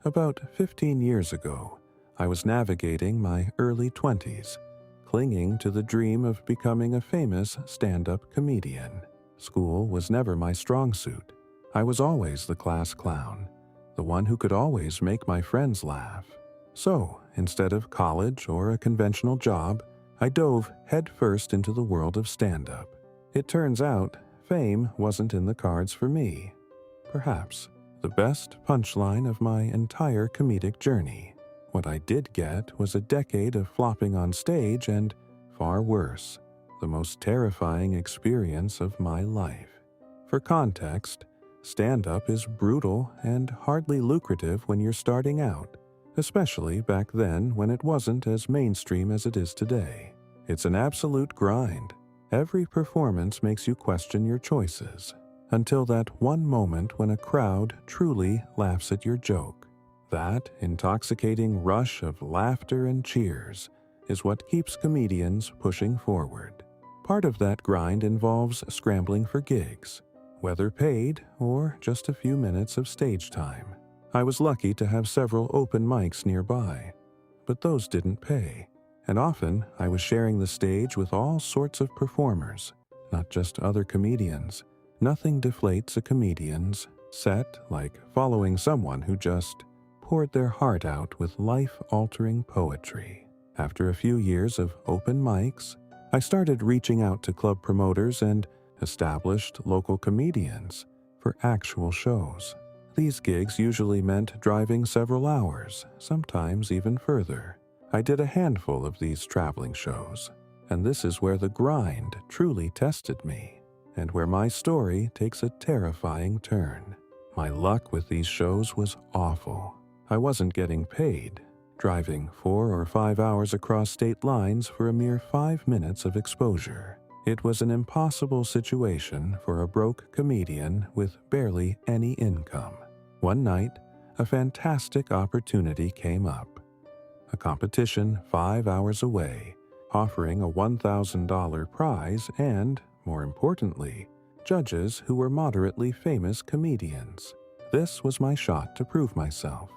About 15 years ago, I was navigating my early 20s, clinging to the dream of becoming a famous stand-up comedian. School was never my strong suit. I was always the class clown, the one who could always make my friends laugh. So, instead of college or a conventional job, I dove headfirst into the world of stand-up. It turns out, fame wasn't in the cards for me. Perhaps the best punchline of my entire comedic journey. What I did get was a decade of flopping on stage and, far worse, the most terrifying experience of my life. For context, stand-up is brutal and hardly lucrative when you're starting out, especially back then when it wasn't as mainstream as it is today. It's an absolute grind. Every performance makes you question your choices, until that one moment when a crowd truly laughs at your joke. That intoxicating rush of laughter and cheers is what keeps comedians pushing forward. Part of that grind involves scrambling for gigs, whether paid or just a few minutes of stage time. I was lucky to have several open mics nearby, but those didn't pay, and often I was sharing the stage with all sorts of performers, not just other comedians. Nothing deflates a comedian's set like following someone who just poured their heart out with life-altering poetry. After a few years of open mics, I started reaching out to club promoters and established local comedians for actual shows. These gigs usually meant driving several hours, sometimes even further. I did a handful of these traveling shows, and this is where the grind truly tested me, and where my story takes a terrifying turn. My luck with these shows was awful. I wasn't getting paid, driving 4 or 5 hours across state lines for a mere 5 minutes of exposure. It was an impossible situation for a broke comedian with barely any income. One night, a fantastic opportunity came up. A competition 5 hours away, offering a $1,000 prize and, more importantly, judges who were moderately famous comedians. This was my shot to prove myself.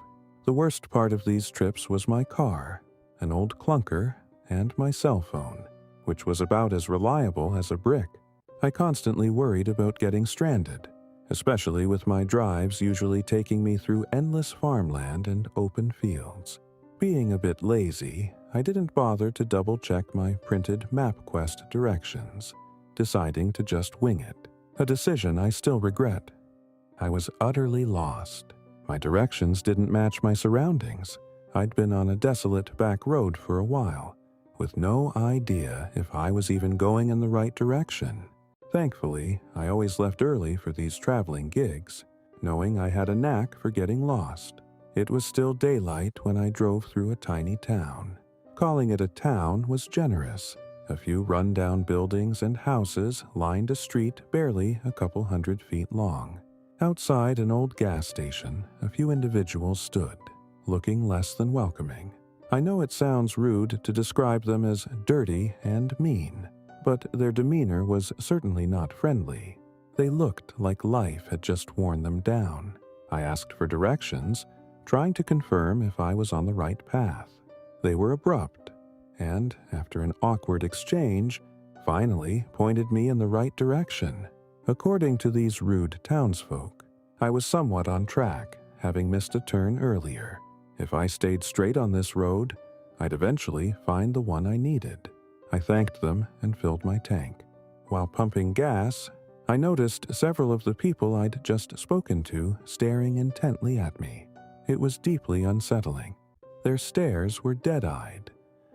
The worst part of these trips was my car, an old clunker, and my cell phone, which was about as reliable as a brick. I constantly worried about getting stranded, especially with my drives usually taking me through endless farmland and open fields. Being a bit lazy, I didn't bother to double-check my printed MapQuest directions, deciding to just wing it, a decision I still regret. I was utterly lost. My directions didn't match my surroundings. I'd been on a desolate back road for a while, with no idea if I was even going in the right direction. Thankfully, I always left early for these traveling gigs, knowing I had a knack for getting lost. It was still daylight when I drove through a tiny town. Calling it a town was generous. A few run-down buildings and houses lined a street barely a couple 100 feet long. Outside an old gas station, a few individuals stood, looking less than welcoming. I know it sounds rude to describe them as dirty and mean, but their demeanor was certainly not friendly. They looked like life had just worn them down. I asked for directions, trying to confirm if I was on the right path. They were abrupt, and, after an awkward exchange, finally pointed me in the right direction. According to these rude townsfolk, I was somewhat on track, having missed a turn earlier. If I stayed straight on this road, I'd eventually find the one I needed. I thanked them and filled my tank. While pumping gas, I noticed several of the people I'd just spoken to staring intently at me. It was deeply unsettling. Their stares were dead-eyed,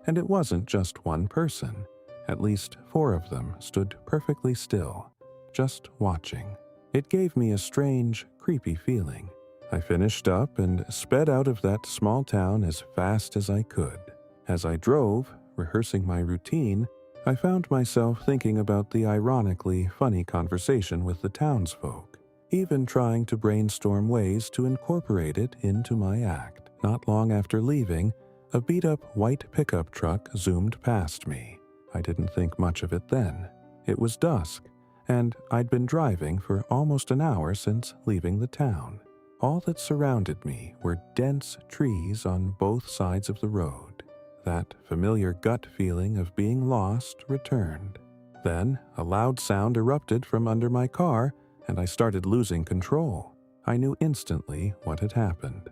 and it wasn't just one person. At least 4 of them stood perfectly still, just watching. It gave me a strange, creepy feeling. I finished up and sped out of that small town as fast as I could. As I drove, rehearsing my routine, I found myself thinking about the ironically funny conversation with the townsfolk, even trying to brainstorm ways to incorporate it into my act. Not long after leaving, a beat-up white pickup truck zoomed past me. I didn't think much of it then. It was dusk, and I'd been driving for almost an hour since leaving the town. All that surrounded me were dense trees on both sides of the road. That familiar gut feeling of being lost returned. Then, a loud sound erupted from under my car, and I started losing control. I knew instantly what had happened.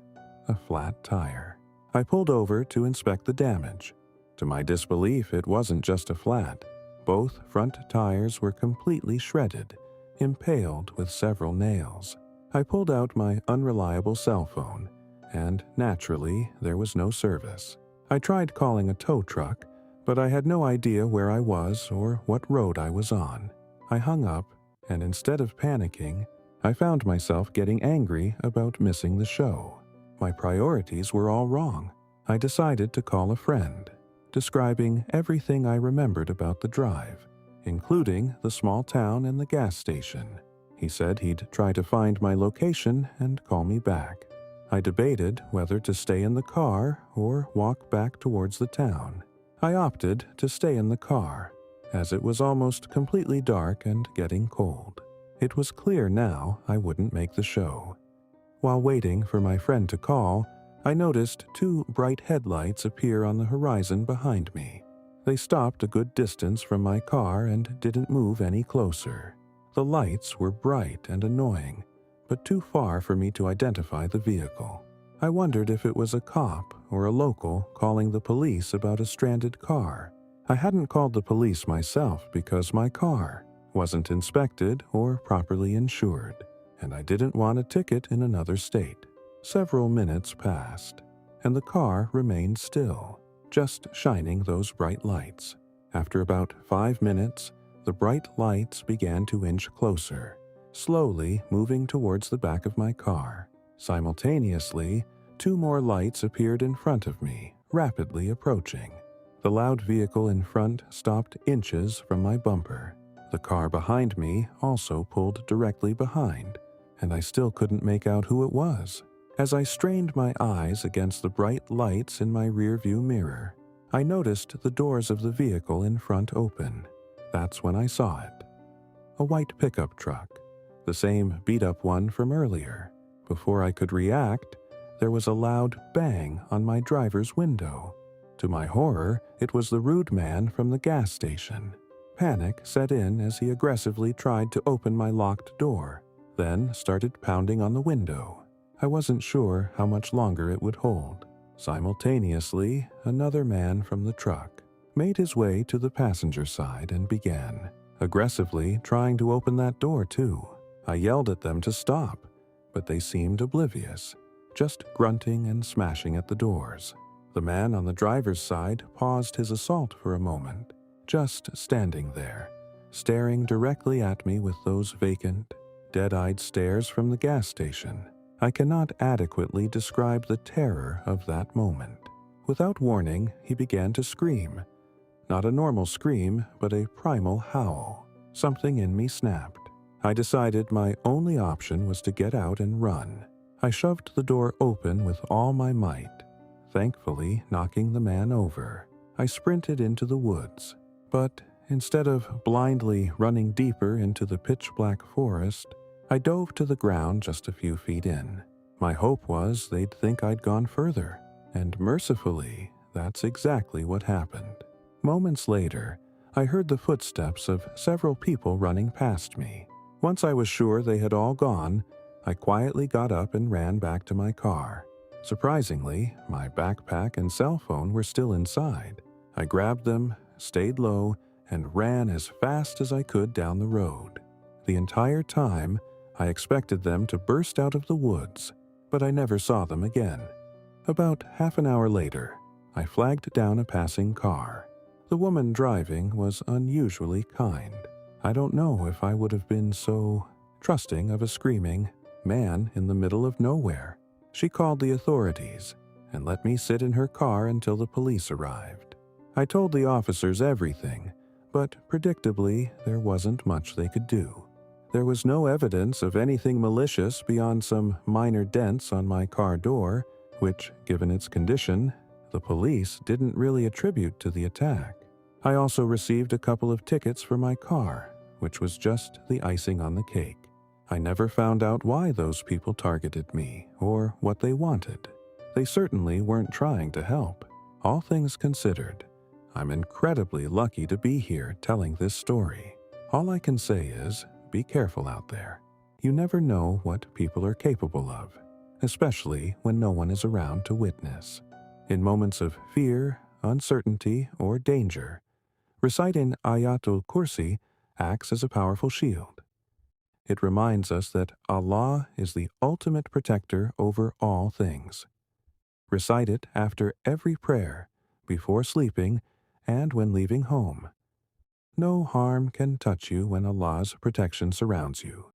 A flat tire. I pulled over to inspect the damage. To my disbelief, it wasn't just a flat. Both front tires were completely shredded, impaled with several nails. I pulled out my unreliable cell phone, and naturally, there was no service. I tried calling a tow truck, but I had no idea where I was or what road I was on. I hung up, and instead of panicking, I found myself getting angry about missing the show. My priorities were all wrong. I decided to call a friend, describing everything I remembered about the drive, including the small town and the gas station. He said he'd try to find my location and call me back. I debated whether to stay in the car or walk back towards the town. I opted to stay in the car, as it was almost completely dark and getting cold. It was clear now I wouldn't make the show. While waiting for my friend to call, I noticed two bright headlights appear on the horizon behind me. They stopped a good distance from my car and didn't move any closer. The lights were bright and annoying, but too far for me to identify the vehicle. I wondered if it was a cop or a local calling the police about a stranded car. I hadn't called the police myself because my car wasn't inspected or properly insured, and I didn't want a ticket in another state. Several minutes passed, and the car remained still, just shining those bright lights. After about 5 minutes, the bright lights began to inch closer, slowly moving towards the back of my car. Simultaneously, 2 more lights appeared in front of me, rapidly approaching. The loud vehicle in front stopped inches from my bumper. The car behind me also pulled directly behind, and I still couldn't make out who it was. As I strained my eyes against the bright lights in my rearview mirror, I noticed the doors of the vehicle in front open. That's when I saw it. A white pickup truck, the same beat-up one from earlier. Before I could react, there was a loud bang on my driver's window. To my horror, it was the rude man from the gas station. Panic set in as he aggressively tried to open my locked door, then started pounding on the window. I wasn't sure how much longer it would hold. Simultaneously, another man from the truck made his way to the passenger side and began aggressively trying to open that door too. I yelled at them to stop, but they seemed oblivious, just grunting and smashing at the doors. The man on the driver's side paused his assault for a moment, just standing there, staring directly at me with those vacant, dead-eyed stares from the gas station. I cannot adequately describe the terror of that moment. Without warning, he began to scream. Not a normal scream, but a primal howl. Something in me snapped. I decided my only option was to get out and run. I shoved the door open with all my might, thankfully knocking the man over. I sprinted into the woods, but instead of blindly running deeper into the pitch-black forest, I dove to the ground just a few feet in. My hope was they'd think I'd gone further, and mercifully, that's exactly what happened. Moments later, I heard the footsteps of several people running past me. Once I was sure they had all gone, I quietly got up and ran back to my car. Surprisingly, my backpack and cell phone were still inside. I grabbed them, stayed low, and ran as fast as I could down the road. The entire time, I expected them to burst out of the woods, but I never saw them again. About half an hour later, I flagged down a passing car. The woman driving was unusually kind. I don't know if I would have been so trusting of a screaming man in the middle of nowhere. She called the authorities and let me sit in her car until the police arrived. I told the officers everything, but predictably, there wasn't much they could do. There was no evidence of anything malicious beyond some minor dents on my car door, which, given its condition, the police didn't really attribute to the attack. I also received a couple of tickets for my car, which was just the icing on the cake. I never found out why those people targeted me or what they wanted. They certainly weren't trying to help. All things considered, I'm incredibly lucky to be here telling this story. All I can say is, be careful out there. You never know what people are capable of, especially when no one is around to witness. In moments of fear, uncertainty, or danger, reciting Ayatul Kursi acts as a powerful shield. It reminds us that Allah is the ultimate protector over all things. Recite it after every prayer, before sleeping, and when leaving home. No harm can touch you when Allah's protection surrounds you.